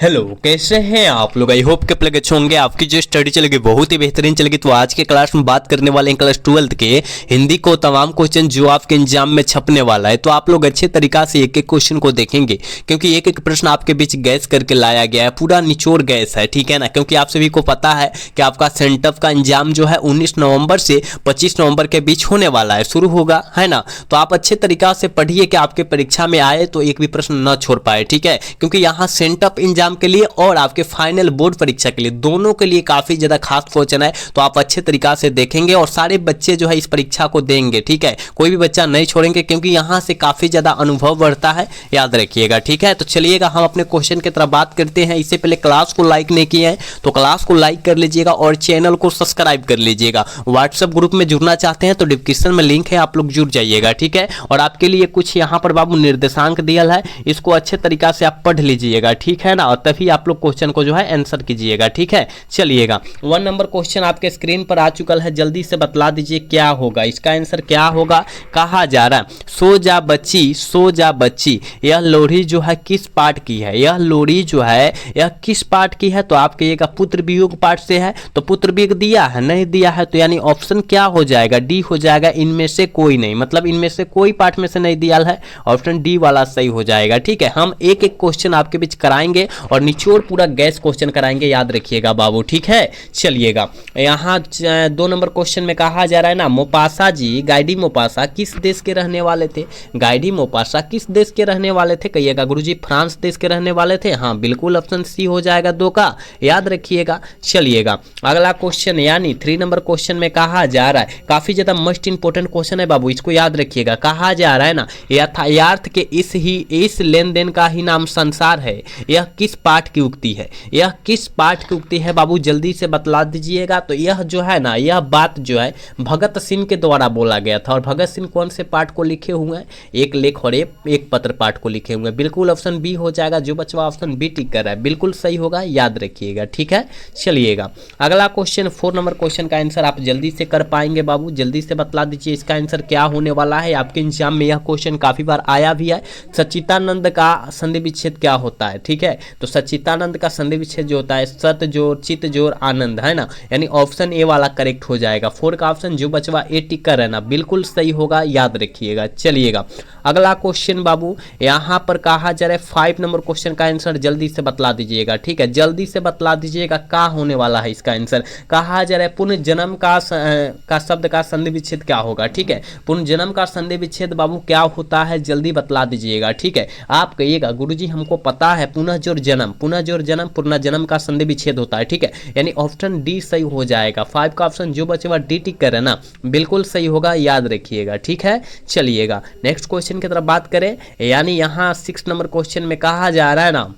Hello, कैसे हैं आप लोग। आई होप के प्लग अच्छे होंगे। आपकी जो स्टडी चलेगी बहुत ही बेहतरीन चलेगी। तो आज के क्लास में बात करने वाले हैं क्लास 12th के हिंदी को तमाम क्वेश्चन जो आपके एग्जाम में छपने वाला है। तो आप लोग अच्छे तरीका से एक एक क्वेश्चन को देखेंगे, क्योंकि एक एक प्रश्न आपके बीच गैस करके लाया गया है, पूरा निचोड़ गैस है, ठीक है ना। क्योंकि आप सभी को पता है कि आपका सेंटअप का एग्जाम जो है 19 नवंबर से 25 नवंबर के बीच होने वाला है, शुरू होगा, है ना। तो आप अच्छे तरीका से पढ़िए कि आपके परीक्षा में आए तो एक भी प्रश्न न छोड़ पाए, ठीक है। क्योंकि यहाँ सेंटअप एग्जाम के लिए और आपके फाइनल बोर्ड परीक्षा के लिए दोनों के लिए काफी ज्यादा खास क्वेश्चन है। तो आप अच्छे तरीका से देखेंगे और सारे बच्चे जो है इस परीक्षा को देंगे, ठीक है। कोई भी बच्चा नहीं छोड़ेंगे, क्योंकि यहां से काफी ज्यादा अनुभव बढ़ता है, याद रखिएगा, ठीक है। तो चलिएगा हम अपने क्वेश्चन की तरफ बात करते हैं। इससे पहले क्लास को लाइक नहीं किए हैं तो क्लास को लाइक कर लीजिएगा और चैनल को सब्सक्राइब कर लीजिएगा। व्हाट्सएप ग्रुप में जुड़ना चाहते हैं तो डिस्क्रिप्शन में लिंक है, आप लोग जुड़ जाइएगा, ठीक है। और आपके लिए कुछ यहाँ पर बाबू निर्देशांक दिया है, इसको अच्छे तरीका से आप पढ़ लीजिएगा, ठीक है ना। और तभी आप लोग क्वेश्चन को जो है आंसर कीजिएगा, ठीक है। चलिएगा 1 नंबर क्वेश्चन आपके स्क्रीन पर आ चुका है, जल्दी से बतला दीजिए क्या होगा। इसका आंसर क्या होगा। कहा जा रहा है सो जा बच्ची, सो जा बच्ची, यह लोरी जो है किस पाठ की है। यह लोरी जो है यह किस पाठ की है। तो आप कहिएगा पुत्र वियोग पाठ से है। तो पुत्र वियोग दिया है, नहीं दिया है, तो यानी ऑप्शन क्या हो जाएगा, डी हो जाएगा। इनमें से कोई नहीं, मतलब इनमें से कोई पाठ में से नहीं दिया है, ऑप्शन डी वाला सही हो जाएगा, ठीक है। हम एक एक क्वेश्चन आपके बीच कराएंगे और निचोड़ पूरा गैस क्वेश्चन कराएंगे, याद रखिएगा बाबू, ठीक है। चलिएगा यहाँ 2 नंबर क्वेश्चन में कहा जा रहा है ना, मोपासा जी, गाइडी मोपासा किस देश के रहने वाले थे। गाइडी मोपासा किस देश के रहने वाले थे। कहिएगा गुरुजी फ्रांस देश के रहने वाले थे। हाँ बिल्कुल, ऑप्शन सी हो जाएगा 2 का, याद रखिएगा। चलिएगा अगला क्वेश्चन यानी 3 नंबर क्वेश्चन में कहा जा रहा है, काफी ज्यादा मोस्ट इंपोर्टेंट क्वेश्चन है बाबू, इसको याद रखिएगा। कहा जा रहा है ना, यथार्थ के इस लेन देन का ही नाम संसार है। यह किस पाठ की उक्ति है। यह किस पाठ की उक्ति है बाबू, जल्दी से बतला दीजिएगा। तो यह जो है ना, यह बात जो है भगत सिंह के द्वारा बोला गया था। और भगत सिंह कौन से पाठ को लिखे हुए हैं, एक लेख और एक पत्र पाठ को लिखे हुए हैं। बिल्कुल ऑप्शन बी हो जाएगा। जो बच्चा ऑप्शन बी टिक कर रहा है बिल्कुल सही होगा, याद रखिएगा, ठीक है। चलिएगा अगला क्वेश्चन 4 नंबर क्वेश्चन का आंसर आप जल्दी से कर पाएंगे बाबू, जल्दी से बतला दीजिए इसका आंसर क्या होने वाला है। आपके एग्जाम में यह क्वेश्चन काफी बार आया भी है। सच्चिदानंद का संधि विच्छेद क्या होता है, ठीक है। तो सच्चिदानंद का संधि विच्छेद जो होता है सत जोड़ चित जोड़ आनंद, है ना। यानी ऑप्शन ए वाला करेक्ट हो जाएगा। 4 का ऑप्शन जो बचवा ए टिक कर रहना बिल्कुल सही होगा, याद रखिएगा। चलिएगा अगला क्वेश्चन बाबू यहां पर कहा जा रहा है 5 नंबर क्वेश्चन का आंसर जल्दी से बतला दीजिएगा, ठीक है। जल्दी से बतला दीजिएगा क्या होने वाला है इसका आंसर। कहा जा रहा है पुनर्जन्म का शब्द का संधि विच्छेद क्या होगा, ठीक है। पुनर्जन्म का संधि विच्छेद बाबू क्या होता है, जल्दी बतला दीजिएगा, ठीक है। आप कहिएगा गुरुजी हमको पता है पुनः जोड़ जन्म, पुनः जोड़ जन्म पुनर्जन्म का संधि विच्छेद होता है, ठीक है। यानी ऑप्शन डी सही हो जाएगा। 5 का ऑप्शन जो बचे डी टिक कर है ना बिल्कुल सही होगा, याद रखिएगा, ठीक है। चलिएगा नेक्स्ट क्वेश्चन की तरफ बात करें, यानी यहाँ 6 नंबर क्वेश्चन में कहा जा रहा है ना,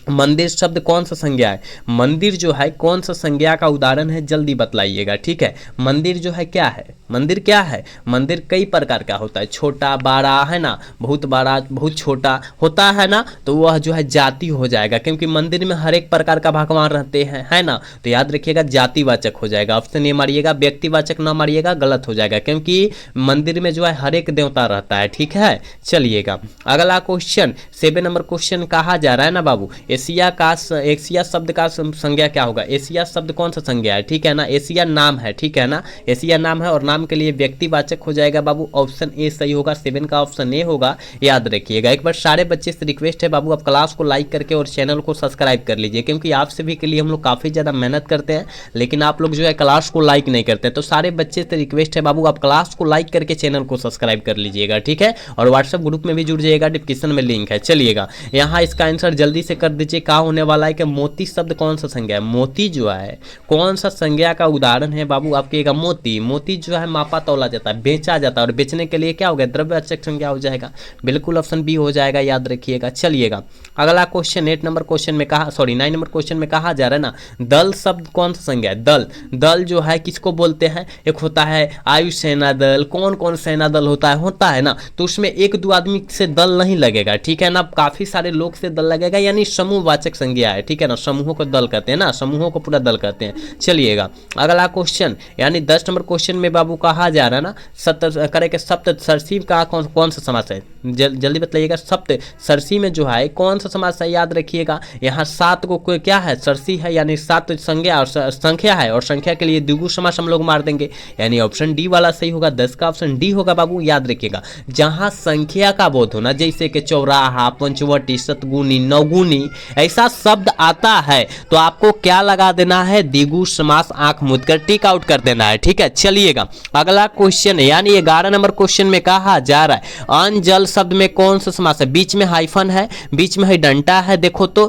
मंदिर शब्द कौन सा संज्ञा है। मंदिर जो है कौन सा संज्ञा का उदाहरण है, जल्दी बतलाइएगा, ठीक है। मंदिर जो है क्या है, मंदिर क्या है। मंदिर कई प्रकार का होता है, छोटा बड़ा, है ना, बहुत बड़ा बहुत छोटा होता है ना। तो वह जो है जाति हो जाएगा, क्योंकि मंदिर में हर एक प्रकार का भगवान रहते हैं, है ना। तो याद रखिएगा जातिवाचक हो जाएगा। ऑप्शन ए मारिएगा, व्यक्तिवाचक ना मारिएगा, गलत हो जाएगा, क्योंकि मंदिर में जो है हर एक देवता रहता है, ठीक है। चलिएगा अगला क्वेश्चन 7 नंबर क्वेश्चन कहा जा रहा है ना बाबू, एशिया शब्द का संज्ञा क्या होगा। एशिया शब्द कौन सा संज्ञा है, ठीक है ना। एशिया नाम है, ठीक है ना। एशिया नाम है और नाम के लिए व्यक्तिवाचक हो जाएगा बाबू। ऑप्शन ए सही होगा, 7 का ऑप्शन ए होगा, याद रखिएगा। एक बार सारे बच्चे से रिक्वेस्ट है बाबू, आप क्लास को लाइक करके और चैनल को सब्सक्राइब कर लीजिए, क्योंकि आप सभी के लिए हम लोग काफी ज्यादा मेहनत करते हैं, लेकिन आप लोग जो है क्लास को लाइक नहीं करते। तो सारे बच्चे से रिक्वेस्ट है बाबू, आप क्लास को लाइक करके चैनल को सब्सक्राइब कर लीजिएगा, ठीक है। और व्हाट्सएप ग्रुप में भी जुड़ जाइएगा, डिस्क्रिप्शन में लिंक है। चलिएगा यहाँ इसका आंसर जल्दी से कर दीजिए, क्या होने वाला है कि मोती शब्द कौन सा संज्ञा है। मोती जो है कौन सा संज्ञा का उदाहरण है बाबू, आप कहिएगा मोती। मोती जो है मापा तौला जाता है, बेचा जाता है, और बेचने के लिए क्या हो गया, द्रव्यवाचक संज्ञा हो जाएगा। बिल्कुल ऑप्शन बी हो जाएगा, याद रखिएगा। चलिएगा अगला क्वेश्चन 8 नंबर क्वेश्चन में कहा 9 नंबर क्वेश्चन में कहा जा रहा है ना, दल शब्द कौन सा संज्ञा है। दल, दल जो है किसको बोलते हैं। एक होता है आयु सेना दल, कौन कौन सेना दल होता है ना। तो उसमें 1-2 आदमी से दल नहीं लगेगा, ठीक है ना। काफी सारे लोग से दल लगेगा, यानी समूह समूहवाचक संज्ञा है, ठीक है ना, समूहों को दल कहते हैं ना, समूहों को पूरा दल कहते हैं। चलिएगा अगला क्वेश्चन, यानी 10 नंबर क्वेश्चन में बाबू कहा जा रहा है ना, करेक्ट सप्त सरसी का कौन सा समास है, जल्दी बताइएगा। सप्त सरसी में जो है कौन सा समास है, याद रखिएगा। यहाँ 7 को क्या है, सरसी है, यानी 7 संज्ञा और संख्या है, और संख्या के लिए द्विगु समास हम लोग मार देंगे, यानी ऑप्शन डी वाला सही होगा। 10 का ऑप्शन डी होगा बाबू, याद रखिएगा। जहां संख्या का बोध होना, जैसे कि चौराहा, पंचवटी, शतगुनी, नवगुनी, ऐसा शब्द आता है तो आपको क्या लगा देना है, द्विगु समास आंख मूंद कर टिक आउट कर देना है, ठीक है। चलिएगा अगला क्वेश्चन, यानी 11 नंबर क्वेश्चन में कहा जा रहा है अन जल शब्द में कौन सा समास है, बीच में हाइफन है, बीच में है डंटा है, देखो तो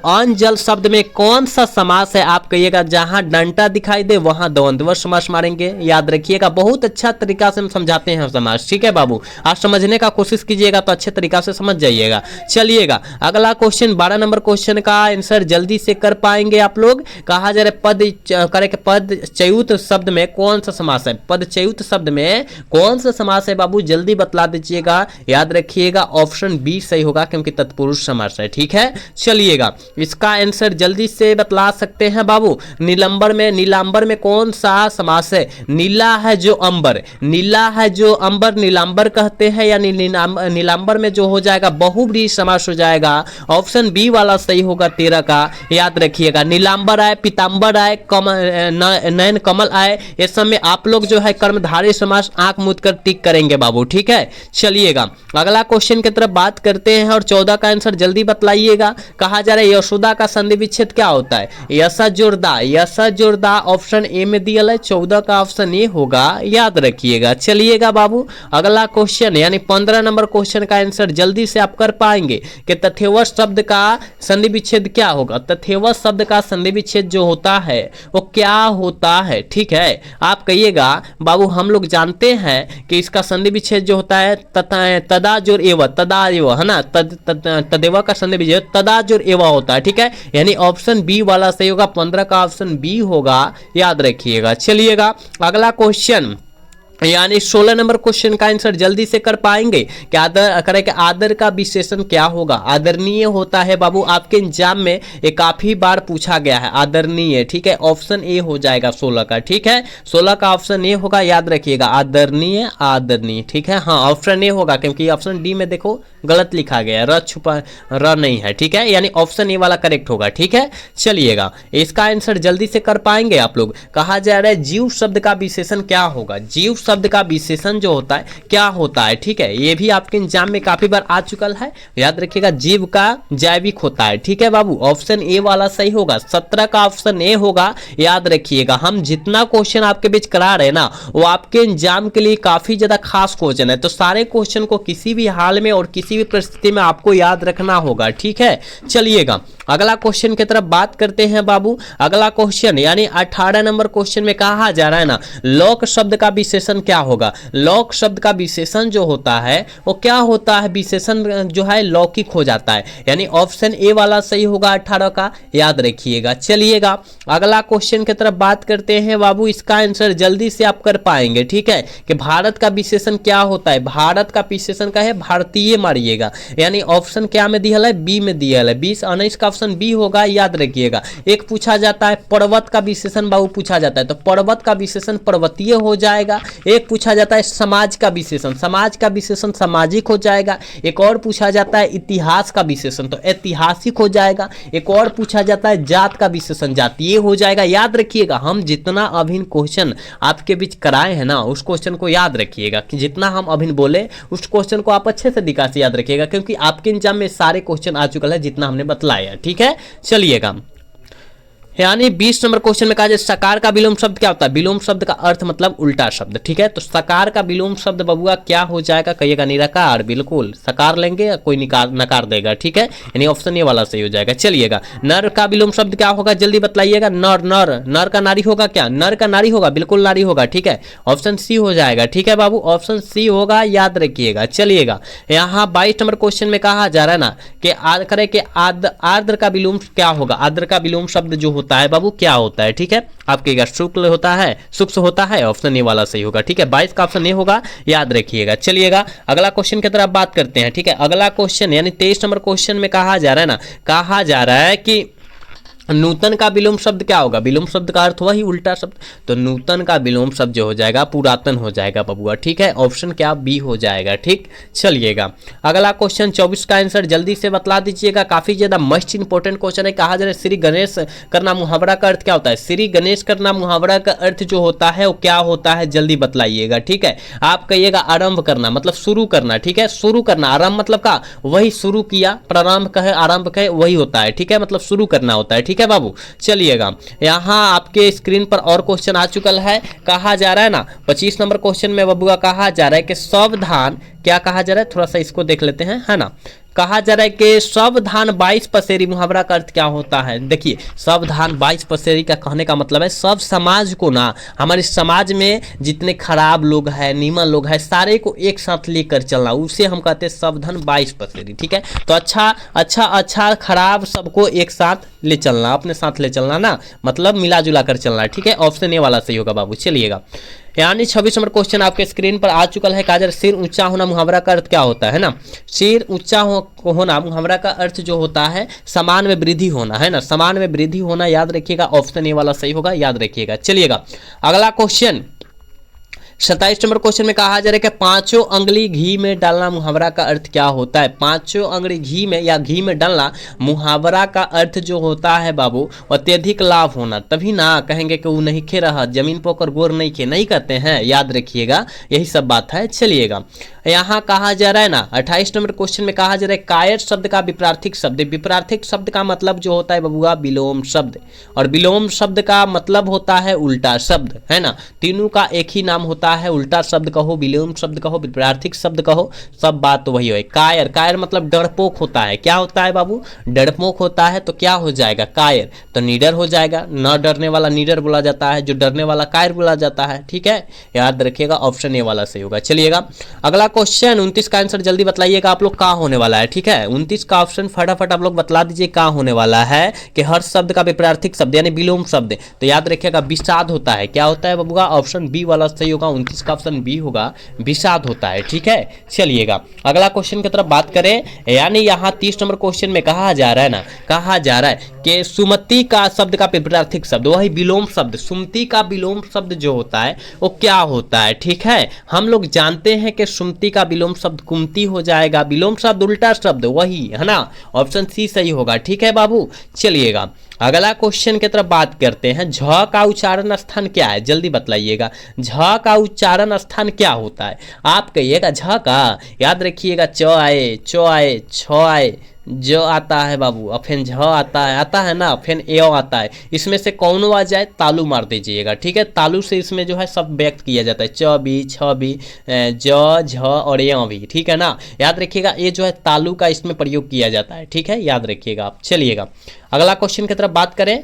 अन जल शब्द में कौन सा समास है, आप कहिएगा। जहां डंटा दिखाई दे वहां द्वंद्व समास मारेंगे, याद रखिएगा। बहुत अच्छा तरीका से हम समझाते हैं समास, ठीक है बाबू। आप समझने का कोशिश कीजिएगा तो अच्छे तरीका से समझ जाइएगा। चलिएगा अगला क्वेश्चन, 12 नंबर क्वेश्चन का आंसर जल्दी से कर पाएंगे आप लोग। कहा जा रहा है पद च्युत शब्द में कौन सा समास है, पद च्युत शब्द में कौन सा समास है बाबू, जल्दी बतला दीजिएगा। याद रखिएगा ऑप्शन बी सही होगा, क्योंकि तत्पुरुष समास है, ठीक है। चलिएगा इसका आंसर जल्दी से बतला सकते हैं बाबू। नीलांबर में कौन सा समास है, नीला है जो अंबर, नीला है जो अंबर नीलांबर कहते हैं, यानी नीलांबर में जो हो जाएगा बहुब्रीहि समास हो जाएगा। ऑप्शन बी वाला सही होगा 13 का, याद रखिएगा। नीलांबर आए, पीतांबर आए, नयन कमल आए, ये सब में आप लोग जो है कर्मधारय समास आंख मूंद कर टिक करेंगे बाबू, ठीक है। चलिएगा अगला क्वेश्चन की तरफ बात करते हैं, और 14 का आंसर जल्दी बतलाइएगा। कहा जा रहा है यशोदा का संधि विच्छेद क्या होता है, यशा जोरदा, ऑप्शन ए में दिया है, 14 का ऑप्शन ए होगा, याद रखिएगा। चलिएगा बाबू अगला क्वेश्चन, यानी 15 नंबर क्वेश्चन का आंसर जल्दी से आप कर पाएंगे कि तथैवश शब्द का संधि विच्छेद क्या होगा। तथैवश शब्द का संधि विच्छेद जो होता है वो क्या होता है, ठीक है। आप कहिएगा बाबू हम लोग जानते हैं कि इसका संधि विच्छेद जो होता है तदा जोर एव, है ना, तदेव का संधि विच्छेद तदा जोर एव होता है, ठीक है। यानी ऑप्शन बी वाला सही होगा, 15 का ऑप्शन बी होगा, याद रखिएगा। चलिएगा अगला क्वेश्चन, यानी 16 नंबर क्वेश्चन का आंसर जल्दी से कर पाएंगे कि आदर का विशेषण क्या होगा। आदरणीय होता है बाबू, आपके एग्जाम में ये काफी बार पूछा गया है, आदरणीय, ठीक है। ऑप्शन ए हो जाएगा 16 का, ठीक है। 16 का ऑप्शन ए होगा, याद रखिएगा। आदरणीय, ठीक है। हाँ ऑप्शन ए होगा, क्योंकि ऑप्शन डी में देखो गलत लिखा गया, र छुपा र नहीं है, ठीक है। यानी ऑप्शन ए वाला करेक्ट होगा, ठीक है। चलिएगा इसका आंसर जल्दी से कर पाएंगे आप लोग। कहा जा रहा है जीव शब्द का विशेषण क्या होगा, जीव शब्द का विशेषण जो होता है क्या होता है, ठीक है। ये भी आपके एग्जाम में काफी बार आ चुका है, याद रखिएगा। जीव का जैविक होता है, ठीक है बाबू। ऑप्शन ए वाला सही होगा, 17 का ऑप्शन ए होगा, याद रखिएगा। हम जितना क्वेश्चन आपके बीच करा रहे हैं ना, वो आपके एग्जाम के लिए काफी ज्यादा खास क्वेश्चन है, तो सारे क्वेश्चन को किसी भी हाल में और किसी भी परिस्थिति में आपको याद रखना होगा, ठीक है। चलिएगा अगला क्वेश्चन की तरफ बात करते हैं बाबू। अगला क्वेश्चन यानी 18 नंबर क्वेश्चन में कहा जा रहा है ना, लोक शब्द का विशेषण क्या होगा। लोक शब्द का विशेषण जो होता है वो क्या होता है, विशेषण जो है लौकिक हो जाता है, यानी ऑप्शन ए वाला सही होगा 18 का, याद रखिएगा। चलिएगा अगला क्वेश्चन की तरफ बात करते हैं बाबू। इसका आंसर जल्दी से आप कर पाएंगे, ठीक है, कि भारत का विशेषण क्या होता है। भारत का विशेषण का है भारतीय, मारिएगा, यानी ऑप्शन क्या में दिया है, बी में दिया है। 20 19 का ऑप्शन बी होगा, याद रखिएगा। एक पूछा जाता है पर्वत का विशेषण बाबू पूछा जाता है, तो पर्वत का विशेषण पर्वतीय हो जाएगा। एक पूछा जाता है समाज का विशेषण, समाज का विशेषण सामाजिक हो जाएगा। एक और पूछा जाता है इतिहास का विशेषण, तो ऐतिहासिक हो जाएगा। एक और पूछा जाता है जात का विशेषण, जातीय हो जाएगा। याद रखिएगा, हम जितना अभिन्न क्वेश्चन आपके बीच कराए हैं ना, उस क्वेश्चन को याद रखिएगा कि जितना हम अभिन्न बोले उस क्वेश्चन को आप अच्छे से दिखा से याद रखिएगा, क्योंकि आपके एग्जाम में सारे क्वेश्चन आ चुका है जितना हमने बतलाया, ठीक है। चलिएगा यानी 20 नंबर क्वेश्चन में कहा जाए सकार का विलोम शब्द क्या होता है। विलोम शब्द का अर्थ मतलब उल्टा शब्द, ठीक है। तो सकार का विलोम शब्द बबुआ क्या हो जाएगा, कहिएगा निराकार। बिल्कुल सकार लेंगे या कोई नकार देगा, ठीक है, यानी ऑप्शन ए वाला सही हो जाएगा। चलिएगा नर का विलोम शब्द क्या होगा, जल्दी बतलाइएगा। नर, नर का नारी होगा क्या, नर का नारी होगा, बिल्कुल नारी होगा, ठीक है। ऑप्शन सी हो जाएगा, ठीक है बाबू, ऑप्शन सी होगा, याद रखिएगा। चलिएगा यहाँ 22 नंबर क्वेश्चन में कहा जा रहा है ना कि आर्द्र का विलोम क्या होगा। आर्द्र का विलोम शब्द जो होता है बाबू, क्या होता है? ठीक है, आपके शुक्ल होता है, शुक्ल होता है, ऑप्शन ए वाला सही होगा। ठीक है, 22 का ऑप्शन ए होगा, याद रखिएगा। चलिएगा अगला क्वेश्चन की तरफ बात करते हैं। ठीक है, अगला क्वेश्चन यानी 23 नंबर क्वेश्चन में कहा जा रहा है ना, कहा जा रहा है कि नूतन का विलोम शब्द क्या होगा? विलोम शब्द का अर्थ हुआ ही उल्टा शब्द, तो नूतन का विलोम शब्द जो हो जाएगा पुरातन हो जाएगा बबुआ। ठीक है, ऑप्शन क्या? बी हो जाएगा। ठीक, चलिएगा अगला क्वेश्चन 24 का आंसर जल्दी से बतला दीजिएगा, काफी ज्यादा मस्ट इंपोर्टेंट क्वेश्चन है। कहा जा रहा है श्री गणेश करना मुहावरा का अर्थ क्या होता है? श्री गणेश करना मुहावरा का अर्थ जो होता है वो क्या होता है? जल्दी बतलाइएगा। ठीक है, आप कहिएगा आरंभ करना मतलब शुरू करना। ठीक है, शुरू करना, आरंभ मतलब का वही शुरू किया, प्रारंभ कहे, आरंभ कहे, वही होता है। ठीक है, मतलब शुरू करना होता है। ठीक है बाबू, चलिएगा यहां आपके स्क्रीन पर और क्वेश्चन आ चुका है। कहा जा रहा है ना 25 नंबर क्वेश्चन में बबुआ कहा जा रहा है कि सावधान, क्या कहा जा रहा है? थोड़ा सा इसको देख लेते हैं, है ना। कहा जा रहा है कि सावधान 22 पसेरी मुहावरा का अर्थ क्या होता है? देखिए सावधान 22 पसेरी का कहने का मतलब है सब समाज को ना, हमारे समाज में जितने खराब लोग हैं, नीमन लोग हैं, सारे को एक साथ लेकर चलना, उसे हम कहते हैं सावधान 22 पसेरी। ठीक है, तो अच्छा खराब सबको एक साथ ले चलना, अपने साथ ले चलना ना, मतलब मिला जुला कर चलना। ठीक है, ऑप्शन ए वाला सही होगा बाबू। चलिएगा यानी 26 नंबर क्वेश्चन आपके स्क्रीन पर आ चुका है। काजर सिर ऊंचा होना मुहावरा का अर्थ क्या होता है ना? सिर ऊंचा होना मुहावरा का अर्थ जो होता है समान में वृद्धि होना, है ना, समान में वृद्धि होना, याद रखिएगा, ऑप्शन ए वाला सही होगा, याद रखिएगा। चलिएगा अगला क्वेश्चन 27 नंबर क्वेश्चन में कहा जा रहा है कि 5 अंगुली घी में डालना मुहावरा का अर्थ क्या होता है? 5 अंगुली घी में या घी में डालना मुहावरा का अर्थ जो होता है बाबू अत्यधिक लाभ होना, तभी ना कहेंगे कि वो नहीं खे रहा, जमीन पर होकर गोर नहीं खे, नहीं कहते हैं, याद रखिएगा, यही सब बात है। चलिएगा यहाँ कहा जा रहा है ना 28 नंबर क्वेश्चन में कहा जा रहा है कायर शब्द का विपरार्थिक शब्द, विपरार्थिक शब्द का मतलब जो होता है बबुआ विलोम शब्द, और विलोम शब्द का मतलब होता है उल्टा शब्द, है ना, तीनों का एक ही नाम होता है, उल्टा शब्द कहो, विलोम शब्द कहो, विपरार्थिक शब्द कहो, सब बात तो वही है। कायर, कायर मतलब डरपोक होता है, क्या होता है बाबू? डरपोक होता है, तो क्या हो जाएगा? कायर, तो निडर हो जाएगा, न डरने वाला निडर बोला जाता है, जो डरने वाला कायर बोला जाता है। ठीक है, याद रखिएगा, ऑप्शन ए वाला सही होगा। चलिएगा अगला क्वेश्चन 29 का आंसर जल्दी बताइएगा आप लोग, कहाँ होने वाला है? ठीक है, 29 का ऑप्शन फटाफट आप लोग बतला दीजिए, कहाँ होने वाला है कि हर शब्द का विपरार्थिक शब्द यानी विलोम शब्द, तो याद रखिएगा विषाद होता है, क्या होता है बबुआ? ऑप्शन बी वाला सही होगा, 29 का ऑप्शन बी होगा, विषाद होता है। ठीक है, चलिएगा अगला क्वेश्चन की तरफ बात करें, यानी यहाँ 30 नंबर क्वेश्चन में कहा जा रहा है ना, कहा जा रहा है कि सुमति का शब्द का विपरार्थिक शब्द वही विलोम शब्द, सुमति का विलोम शब्द जो होता है वो क्या होता है? ठीक है, हम लोग जानते हैं कि सुमति का विलोम शब्द कुमति हो जाएगा, विलोम शब्द उल्टा शब्द वही, है ना, ऑप्शन सी सही होगा। ठीक है बाबू, चलिएगा अगला क्वेश्चन की तरफ बात करते हैं। झ का उच्चारण स्थान क्या है? जल्दी बतलाइएगा, झ का उच्चारण स्थान क्या होता है? आप कहिएगा झ का, याद रखिएगा, च आए, चो आए, छ आए, जो आता है बाबू, और फिर झ आता है ना, फिर ए आता है, इसमें से कौन आ जाए तालू मार दीजिएगा। ठीक है, तालू से इसमें जो है सब व्यक्त किया जाता है, च भी, छ भी, ज, झ और ए भी। ठीक है ना, याद रखिएगा, ये जो है तालू का इसमें प्रयोग किया जाता है। ठीक है, याद रखिएगा आप। चलिएगा अगला क्वेश्चन की तरफ बात करें,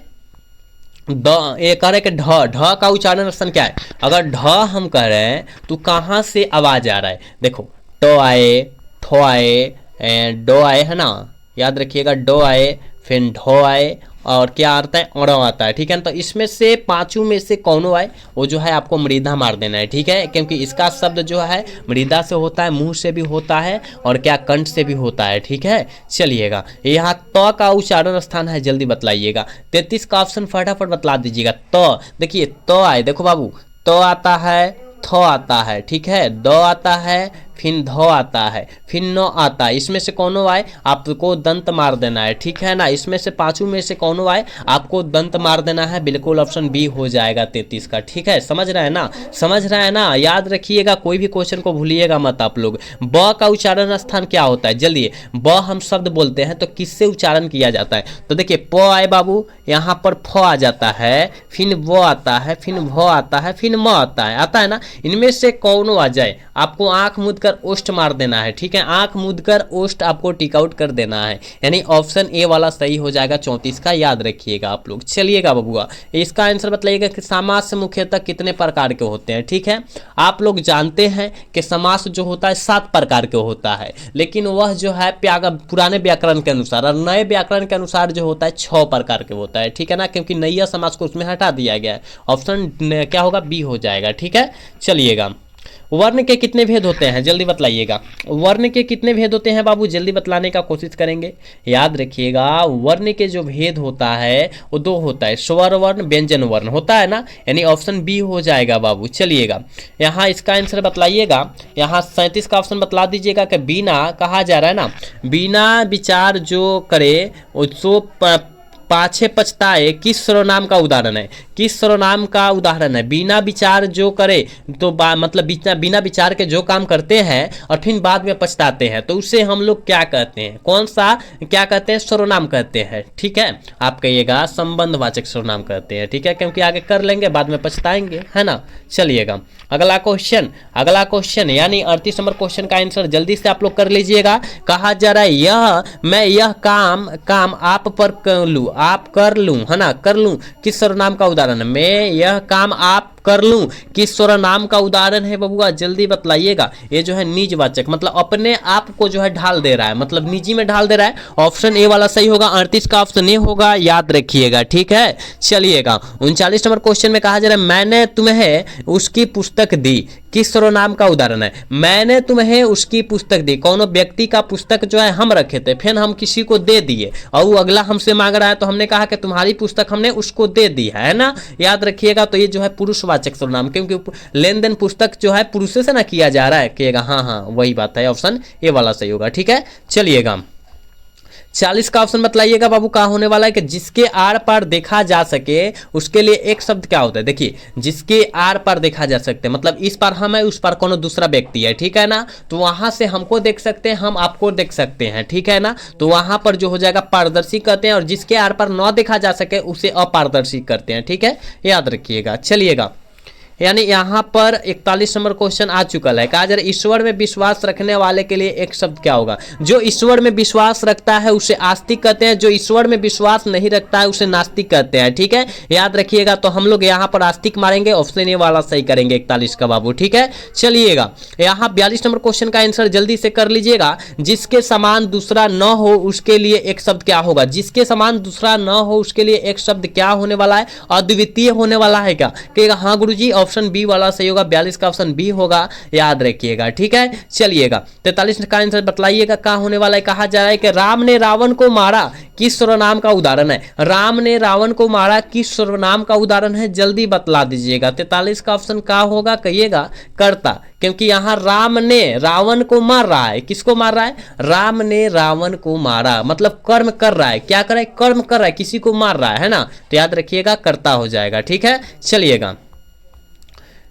ये कह रहे कि ढ का उच्चारण स्थान क्या है? अगर ढ हम कह रहे हैं तो कहाँ से आवाज आ रहा है? देखो टो आए, ठो आए, डो आए, है ना, याद रखिएगा, डो आए, फिर ढो आए, और क्या आता है? अड़ आता है। ठीक है, तो इसमें से पांचों में से कौनो आए वो जो है आपको मृदा मार देना है। ठीक है, क्योंकि इसका शब्द जो है मृदा से होता है, मुंह से भी होता है, और क्या कंठ से भी होता है। ठीक है, चलिएगा यहाँ त का उच्चारण स्थान है, जल्दी बतलाइएगा, 33 का ऑप्शन फटाफट बतला दीजिएगा। त देखिए, त आए, देखो बाबू, त आता है, थ आता है, ठीक है, द आता है, फिर ध आता है, फिर न आता है, इसमें से कौनो आए आपको दंत मार देना है। ठीक है ना, इसमें से पांचों में से कौनो आए आपको दंत मार देना है, बिल्कुल ऑप्शन बी हो जाएगा 33 का। ठीक है, समझ रहे हैं ना, समझ रहे हैं ना, याद रखिएगा, कोई भी क्वेश्चन को भूलिएगा मत आप लोग। ब का उच्चारण स्थान क्या होता है? जल्दी, ब हम शब्द बोलते हैं तो किससे उच्चारण किया जाता है? तो देखिए, प आए बाबू, यहाँ पर फ आ जाता है, फिर व आता है, फिर भ आता है, फिर म आता है ना, इनमें से कौनो आ जाए आपको आंख मूंद कर ओष्ठ मार देना है, ठीक है, आंख मूंद कर ओष्ठ आपको टिक आउट कर देना है, यानी ऑप्शन ए वाला सही हो जाएगा 34 का, याद रखिएगा आप लोग। चलिएगा बबुआ, इसका आंसर बताइएगा कि समास मुख्यतः कितने प्रकार के होते हैं। ठीक है, आप लोग जानते हैं कि समास जो होता है 7 प्रकार के होता है, लेकिन वह जो है पुराने व्याकरण के अनुसार और नए व्याकरण के अनुसार जो होता है 6 प्रकार के होता है। ठीक है ना, क्योंकि नैया समास को उसमें हटा दिया गया है। ऑप्शन क्या होगा, बी हो जाएगा। ठीक है, चलिएगा, वर्ण के कितने भेद होते हैं जल्दी बतलाइएगा। वर्ण के कितने भेद होते हैं बाबू, जल्दी बतलाने का कोशिश करेंगे। याद रखिएगा, वर्ण के जो भेद होता है वो 2 होता है, स्वर वर्ण व्यंजन वर्ण होता है ना, यानी ऑप्शन बी हो जाएगा बाबू। चलिएगा, यहाँ इसका आंसर बतलाइएगा। यहाँ 37 का ऑप्शन बतला दीजिएगा कि बिना कहा जा रहा है ना, बिना विचार जो करे उसको पाछे पछताए किस सर्वनाम का उदाहरण है, किस सर्वनाम का उदाहरण है। बिना विचार जो करे तो मतलब बिना विचार के जो काम करते हैं और फिर बाद में पछताते हैं, तो उसे हम लोग क्या कहते हैं, कौन सा क्या कहते हैं, सर्वनाम कहते हैं। ठीक है, आप कहिएगा संबंधवाचक सर्वनाम कहते हैं। ठीक है, क्योंकि आगे कर लेंगे बाद में पछताएंगे, है ना। चलिएगा, अगला क्वेश्चन यानी 38 नंबर क्वेश्चन का आंसर जल्दी से आप लोग कर लीजिएगा। कहा जा रहा है मैं यह काम आप पर कर लूं, है ना, कर लूं किस सर्वनाम का उदाहरण है। मैं यह काम आप कर लूं किस सर्वनाम का उदाहरण है बबुआ, जल्दी बतलाइएगा। ये जो है निजवाचक, मतलब अपने आप को जो है ढाल दे रहा है, मतलब निजी में ढाल दे रहा है। ऑप्शन ए वाला सही होगा, 38 का ऑप्शन ए होगा, याद रखिएगा। ठीक है, चलिएगा, 39 नंबर क्वेश्चन में कहा जा रहा है मैंने तुम्हें उसकी पुस्तक दी किस सर्वनाम का उदाहरण है। मैंने तुम्हें उसकी पुस्तक दी, कौन व्यक्ति का पुस्तक जो है हम रखे थे, फिर हम किसी को दे दिए और वो अगला हमसे मांग रहा है, तो हमने कहा कि तुम्हारी पुस्तक हमने उसको दे दी है ना, याद रखिएगा। तो ये जो है पुरुषवाचक सर्वनाम, क्योंकि लेन देन पुस्तक जो है पुरुष से ना किया जा रहा है, कहिएगा हाँ वही बात है, ऑप्शन ए वाला सही होगा। ठीक है, चलिएगा, 40 का ऑप्शन बतलाइएगा बाबू, कहा होने वाला है कि जिसके आर पार देखा जा सके उसके लिए एक शब्द क्या होता है। देखिए, जिसके आर पार देखा जा सकते, मतलब इस पार हम है, उस पार कोनो दूसरा व्यक्ति है, ठीक है ना, तो वहां से हमको देख सकते हैं, हम आपको देख सकते हैं, ठीक है ना, तो वहां पर जो हो जाएगा पारदर्शी कहते हैं, और जिसके आर पार न देखा जा सके उसे अपारदर्शी करते हैं। ठीक है, याद रखिएगा। चलिएगा, यानी यहाँ पर 41 नंबर क्वेश्चन आ चुका है। कहा जा रहा है ईश्वर में विश्वास रखने वाले के लिए एक शब्द क्या होगा। जो ईश्वर में विश्वास रखता है उसे आस्तिक कहते हैं, जो ईश्वर में विश्वास नहीं रखता है उसे नास्तिक कहते हैं। ठीक है, याद रखिएगा। तो हम लोग यहाँ पर आस्तिक मारेंगे, ऑप्शन ए वाला सही करेंगे 41 का बाबू। ठीक है, चलिएगा, यहाँ 42 नंबर क्वेश्चन का आंसर जल्दी से कर लीजिएगा। जिसके समान दूसरा न हो उसके लिए एक शब्द क्या होगा। जिसके समान दूसरा न हो उसके लिए एक शब्द क्या होने वाला है, अद्वितीय होने वाला है क्या, कहेगा हाँ गुरुजी, ऑप्शन बी वाला सही होगा, 42 का ऑप्शन बी होगा, याद रखिएगा। ठीक है, चलिएगा, 43 का आंसर बतलाइएगा क्या होने वाला है। कहा जा रहा है कि राम ने रावण को मारा किस सर्वनाम का उदाहरण है। राम ने रावण को मारा किस सर्वनाम का उदाहरण है, जल्दी बतला दीजिएगा। 43 का ऑप्शन क्या होगा, कहिएगा कर्ता, क्योंकि यहां राम ने रावण को मार रहा है। किसको मार रहा है, राम ने रावण को मारा, मतलब कर्म कर रहा है, क्या कर रहा है, कर्म कर रहा है, किसी को मार रहा है ना, तो याद रखिएगा कर्ता हो जाएगा। ठीक है, चलिएगा,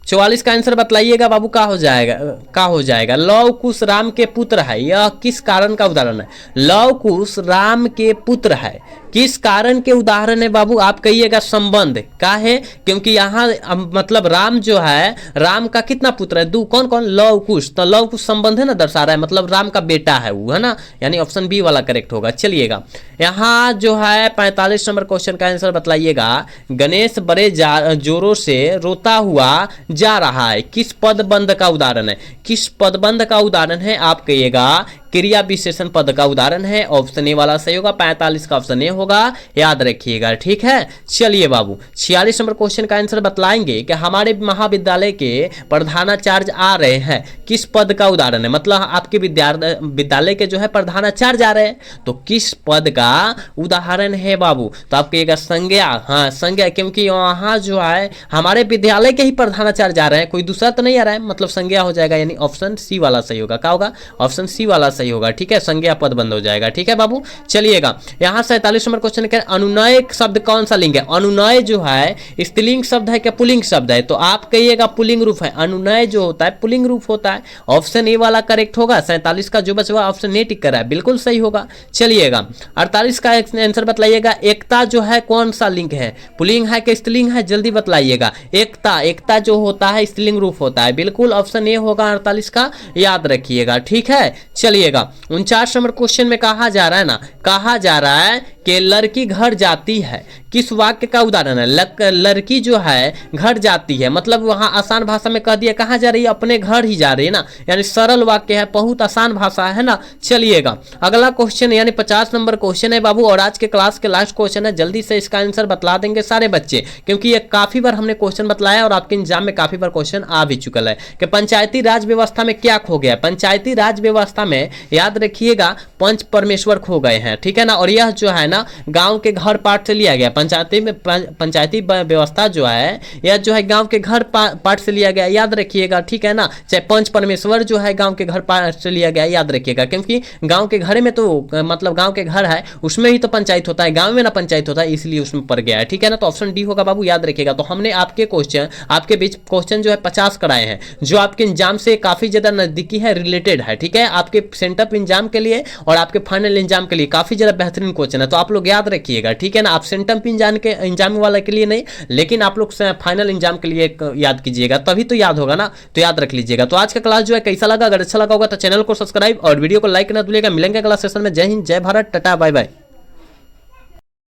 44 का आंसर बतलाइएगा बाबू, का हो जाएगा। लव कुश राम के पुत्र है, यह किस कारण का उदाहरण है। लव कुश राम के पुत्र है, किस कारण के उदाहरण है बाबू, आप कहिएगा संबंध का है, क्योंकि यहाँ मतलब राम जो है, राम का कितना पुत्र है, दो, कौन कौन, लव कुश, तो लव कुश संबंध है ना दर्शा रहा है, मतलब राम का बेटा है वो, है ना, यानी ऑप्शन बी वाला करेक्ट होगा। चलिएगा, यहाँ जो है 45 नंबर क्वेश्चन का आंसर बतलाइएगा। गणेश बड़े जोरों से रोता हुआ जा रहा है, किस पदबंध का उदाहरण है। किस पदबंध का उदाहरण है, आप कहिएगा क्रिया विशेषण पद का उदाहरण है, ऑप्शन ए वाला सही होगा, 45 का ऑप्शन ए होगा, याद रखिएगा। ठीक है, चलिए बाबू, 46 नंबर क्वेश्चन का आंसर बतलाएंगे कि हमारे महाविद्यालय के प्रधानाचार्य आ रहे हैं, किस पद का उदाहरण है, मतलब आपके विद्यालय के जो है प्रधानाचार्य आ रहे हैं, तो किस पद का उदाहरण है बाबू, तो आप कहिएगा संज्ञा, हाँ संज्ञा, क्योंकि वहां जो है हमारे विद्यालय के ही प्रधानाचार्य जा रहे हैं, कोई दूसरा तो नहीं आ रहा है, मतलब संज्ञा हो जाएगा, यानी ऑप्शन सी वाला सही होगा। क्या होगा, ऑप्शन सी वाला सही होगा, ठीक है, संज्ञा पद बंद हो जाएगा, ठीक है बाबू। चलिएगा यहाँ 47 नंबर क्वेश्चन है, अनुनय शब्द कौन सा लिंग है? अनुनय जो है स्त्रीलिंग शब्द है क्या पुल्लिंग शब्द है? तो आप कहिएगा पुल्लिंग रूप है, अनुनय जो होता है पुल्लिंग रूप होता है। ऑप्शन ए वाला करेक्ट होगा। 47 का जो बचा हुआ ऑप्शन ए टिक कर रहा है, बिल्कुल सही होगा। चलिएगा 48 का आंसर बतलाइएगा, एकता जो है कौन सा लिंग है? पुल्लिंग है कि स्त्रीलिंग है? जल्दी बतलाइएगा। एकता, एकता जो होता है स्त्रीलिंग रूप होता है, बिल्कुल ऑप्शन ए होगा 48 का, याद रखिएगा, ठीक है। चलिएगा 49 नंबर क्वेश्चन में कहा जा रहा है ना, कहा जा रहा है कि लड़की घर जाती है, किस वाक्य का उदाहरण है? लड़की जो है घर जाती है, मतलब वहां आसान भाषा में कह दिया कहां जा रही है, अपने घर ही जा रही है ना, यानी सरल वाक्य है, बहुत आसान भाषा है ना। चलिएगा अगला क्वेश्चन यानी 50 नंबर क्वेश्चन है बाबू, और आज के क्लास के लास्ट क्वेश्चन है। जल्दी से इसका आंसर बतला देंगे सारे बच्चे, क्योंकि ये काफी बार हमने क्वेश्चन बतलाया और आपके एग्जाम में काफी बार क्वेश्चन आ भी चुका है कि पंचायती राज व्यवस्था में क्या खो गया। पंचायती राज व्यवस्था में याद रखिएगा पंच परमेश्वर खो गए हैं, ठीक है ना। और यह जो है ना गांव के घर पाठ से लिया गया। पंचायती व्यवस्था जो है यह जो है गांव के घर पाठ से लिया गया, याद रखिएगा, ठीक है ना। चाहे पंच परमेश्वर जो है गांव के घर पाठ से लिया गया, याद रखिएगा, क्योंकि गांव के घर में तो मतलब गांव के घर है उसमें ही तो पंचायत होता है, गांव में ना पंचायत होता है, इसलिए उसमें पड़ गया है, ठीक है ना। तो ऑप्शन डी होगा बाबू, याद रखिएगा। तो हमने आपके क्वेश्चन आपके बीच क्वेश्चन जो है 50 कराए हैं, जो आपके एग्जाम से काफी ज्यादा नजदीकी है, रिलेटेड है, ठीक है। आपके सेंटर एग्जाम के लिए और आपके फाइनल एग्जाम के लिए काफी ज्यादा बेहतरीन क्वेश्चन है, तो आप लोग याद रखिएगा, ठीक है ना। आप सेंटर एग्जाम वाला के लिए नहीं, लेकिन आप लोग फाइनल एग्जाम के लिए याद कीजिएगा, तभी तो याद होगा ना, तो याद रख लीजिएगा। तो आज का क्लास जो है कैसा लगा? अगर अच्छा लगा होगा तो चैनल को सब्सक्राइब और वीडियो को लाइक करना भूलिएगा। मिलेंगे अगला सेशन में। जय हिंद, जय भारत, टाटा, बाय बाय।